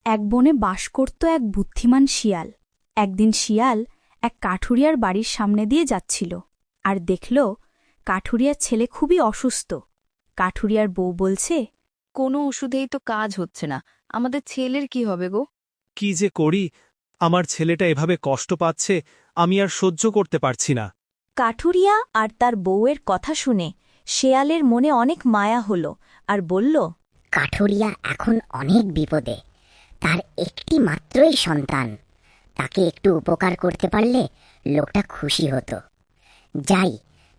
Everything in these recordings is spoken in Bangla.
এক বনে বাস করত এক বুদ্ধিমান শিয়াল। একদিন শিয়াল এক কাঠুরিয়ার বাড়ির সামনে দিয়ে যাচ্ছিল আর দেখল কাঠুরিয়ার ছেলে খুবই অসুস্থ। কাঠুরিয়ার বউ বলছে, কোনো ওষুধেই তো কাজ হচ্ছে না, আমাদের ছেলের কি হবে গো? কি যে করি, আমার ছেলেটা এভাবে কষ্ট পাচ্ছে, আমি আর সহ্য করতে পারছি না। কাঠুরিয়া আর তার বউয়ের কথা শুনে শেয়ালের মনে অনেক মায়া হল আর বলল, কাঠুরিয়া এখন অনেক বিপদে, তার একটি মাত্রই সন্তান, তাকে একটু উপকার করতে পারলে লোকটা খুশি হতো। যাই,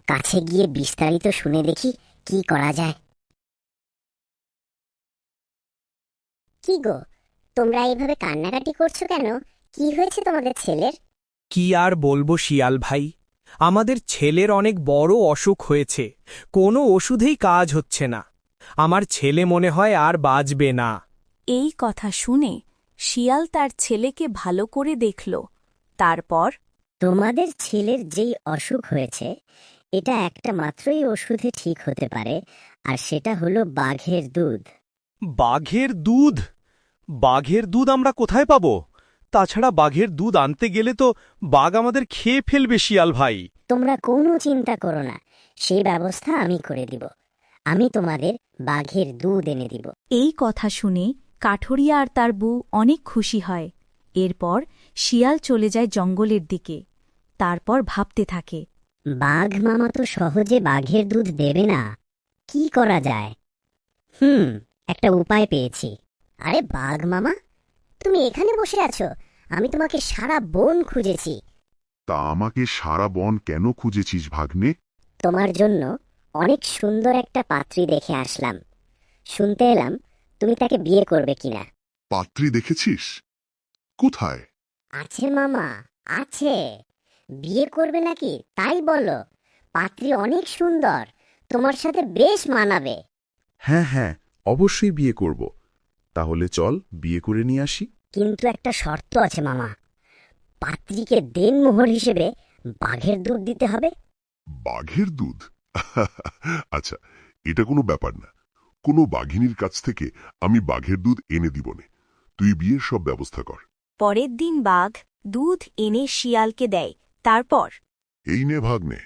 কাছে গিয়ে বিস্তারিত শুনে দেখি কি করা যায়। কি গো, তোমরা এইভাবে কান্নাকাটি করছো কেন? কি হয়েছে তোমাদের ছেলের? কি আর বলবো শিয়াল ভাই, আমাদের ছেলের অনেক বড় অসুখ হয়েছে, কোনো ওষুধেই কাজ হচ্ছে না। আমার ছেলে মনে হয় আর বাঁচবে না। এই কথা শুনে শিয়াল তার ছেলেকে ভালো করে দেখল। তারপর, তোমাদের ছেলের যেই অসুখ হয়েছে, এটা একটা মাত্রই ওষুধে ঠিক হতে পারে, আর সেটা হলো বাঘের দুধ। বাঘের দুধ? বাঘের দুধ আমরা কোথায় পাব? তাছাড়া বাঘের দুধ আনতে গেলে তো বাঘ আমাদের খেয়ে ফেলবে শিয়াল ভাই। তোমরা কোনো চিন্তা করো না, সেই ব্যবস্থা আমি করে দিব। আমি তোমাদের বাঘের দুধ এনে দিব। এই কথা শুনে কাঠুরিয়া আর তার বউ অনেক খুশি হয়। এরপর শিয়াল চলে যায় জঙ্গলের দিকে। তারপর ভাবতে থাকে, বাঘ মামা তো সহজে বাঘের দুধ দেবে না, কি করা যায়? একটা উপায় পেয়েছি। আরে বাঘ মামা, তুমি এখানে বসে আছো, আমি তোমাকে সারা বন খুঁজেছি। তা আমাকে সারা বন কেন খুঁজেছিস ভাগ্নে? তোমার জন্য অনেক সুন্দর একটা পাত্রী দেখে আসলাম। শুনতে এলাম তুমি তাকে বিয়ে করবে কিনা। পাত্রী দেখেছিস? কোথায়? আছে মামা, আছে। বিয়ে করবে নাকি তাই বলো। পাত্রী অনেক সুন্দর, তোমার সাথে বেশ মানাবে। হ্যাঁ হ্যাঁ, অবশ্যই বিয়ে করব। তাহলে চল বিয়ে করে নিয়ে আসি। কিন্তু একটা শর্ত আছে মামা, পাত্রীকে দেনমোহর হিসেবে বাঘের দুধ দিতে হবে। বাঘের দুধ? আচ্ছা, এটা কোনো ব্যাপার না। কোনো বাঘিনীর কাছ থেকে আমি বাঘের দুধ এনে দিবনে, তুই বিয়ের সব ব্যবস্থা কর। পরের দিন বাঘ দুধ এনে শিয়ালকে দেয়। তারপর, এই নে ভাগ্নে,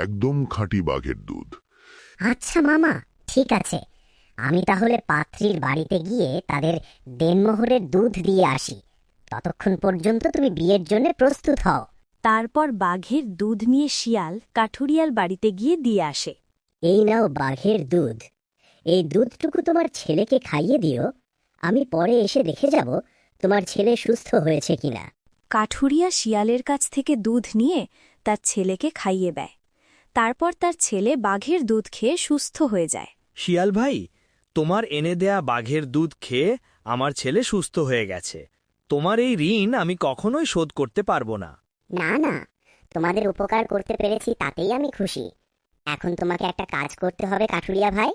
একদম খাঁটি বাঘের দুধ। আচ্ছা মামা, ঠিক আছে। আমি তাহলে পাত্রীর বাড়িতে গিয়ে তাদের দেনমোহরের দুধ দিয়ে আসি। ততক্ষণ পর্যন্ত তুমি বিয়ের জন্য প্রস্তুত হও। তারপর বাঘের দুধ নিয়ে শিয়াল কাঠুরিয়ার বাড়িতে গিয়ে দিয়ে আসে। এই নাও বাঘের দুধ, এই দুধটুকু তোমার ছেলেকে খাইয়ে দিও। আমি পরে এসে দেখে যাব তোমার ছেলে সুস্থ হয়েছে কিনা। কাঠুরিয়া শিয়ালের কাছ থেকে দুধ নিয়ে তার ছেলেকে খাইয়ে দেয়। তারপর তার ছেলে বাঘের দুধ খেয়ে সুস্থ হয়ে যায়। শিয়াল ভাই, তোমার এনে দেয়া বাঘের দুধ খেয়ে আমার ছেলে সুস্থ হয়ে গেছে। তোমার এই ঋণ আমি কখনোই শোধ করতে পারবো না। না না, তোমাদের উপকার করতে পেরেছি তাতেই আমি খুশি। এখন তোমাকে একটা কাজ করতে হবে কাঠুরিয়া ভাই।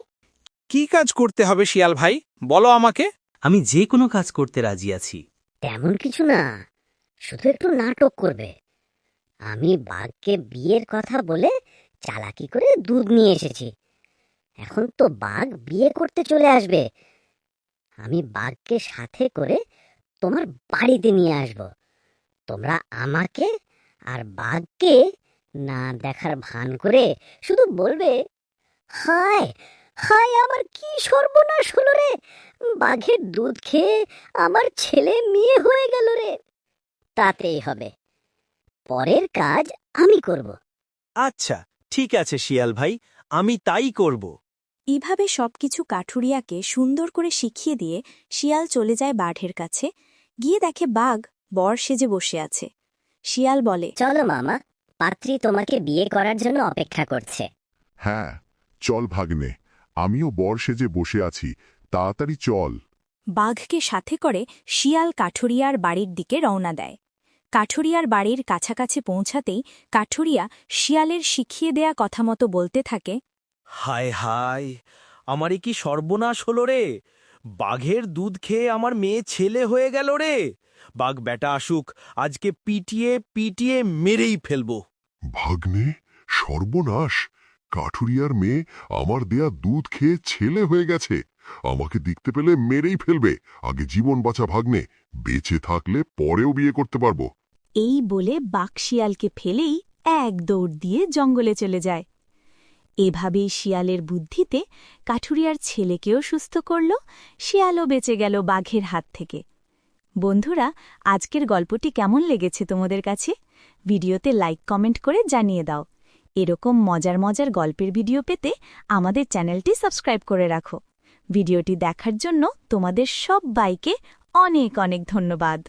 কি কাজ করতে হবে শিয়াল ভাই, বলো আমাকে। আমি যে কোনো কাজ করতে রাজি আছি। তেমন কিছু না, শুধু একটু নাটক করবে। আমি বাঘকে বিয়ের কথা বলে চালাকি করে দুধ নিয়ে এসেছি। এখন তো বাঘ বিয়ে করতে চলে আসবে। আমি বাঘকে সাথে করে তোমার বাড়িতে নিয়ে আসব। তোমরা আমাকে আর বাঘকে না দেখার ভান করে শুধু বলবে, হায় হায়, আমার কি সর্বনাশ হলো রে, বাঘের দুধ খেয়ে আমার ছেলে মেয়ে হয়ে গেল রে। তাতেই হবে, পরের কাজ আমি করব। আচ্ছা, ঠিক আছে শিয়াল ভাই, আমি তাই করব। এইভাবে সবকিছু কাঠুরিয়াকে সুন্দর করে শিখিয়ে দিয়ে শিয়াল চলে যায় বাঘের কাছে। গিয়ে দেখে বাঘ বর সেজে বসে আছে। শিয়াল বলে, চলো মামা, পাত্রী তোমাকে বিয়ে করার জন্য অপেক্ষা করছে। হ্যাঁ, চল ভাগ্নে, আমিও বর সেজে বসে আছি, তাড়াতাড়ি চল। বাঘকে সাথে করে শিয়াল কাঠুরিয়ার বাড়ির দিকে রওনা দেয়। কাঠুরিয়ার বাড়ির কাছাকাছি পৌঁছাতেই কাঠুরিয়া শিয়ালের শিখিয়ে দেয়া কথা মতো বলতে থাকে, হায় হায়, আমারই কি সর্বনাশ হলো রে, বাঘের দুধ খেয়ে আমার মেয়ে ছেলে হয়ে গেল রে। বাঘ বেটা আসুক, আজকে পিটিয়ে পিটিয়ে মেরেই ফেলব। ভাগ্নে, সর্বনাশ! কাঠুরিয়ার মেয়ে আমার দেয়া দুধ খেয়ে ছেলে হয়ে গেছে। আমাকে দেখতে পেলে মেরেই ফেলবে। আগে জীবন বাঁচা ভাগ্নে, বেঁচে থাকলে পরেও বিয়ে করতে পারবো। এই বলে বাঘ শিয়ালকে ফেলেই এক দৌড় দিয়ে জঙ্গলে চলে যায়। এভাবেই শিয়ালের বুদ্ধিতে কাঠুরিয়ার ছেলেকেও সুস্থ করল, শিয়ালও বেঁচে গেল বাঘের হাত থেকে। বন্ধুরা, আজকের গল্পটি কেমন লেগেছে তোমাদের কাছে? ভিডিওতে লাইক কমেন্ট করে জানিয়ে দাও। এরকম মজার মজার গল্পের ভিডিও পেতে আমাদের চ্যানেলটি সাবস্ক্রাইব করে রাখো। ভিডিওটি দেখার জন্য তোমাদের সবাইকে অনেক অনেক ধন্যবাদ।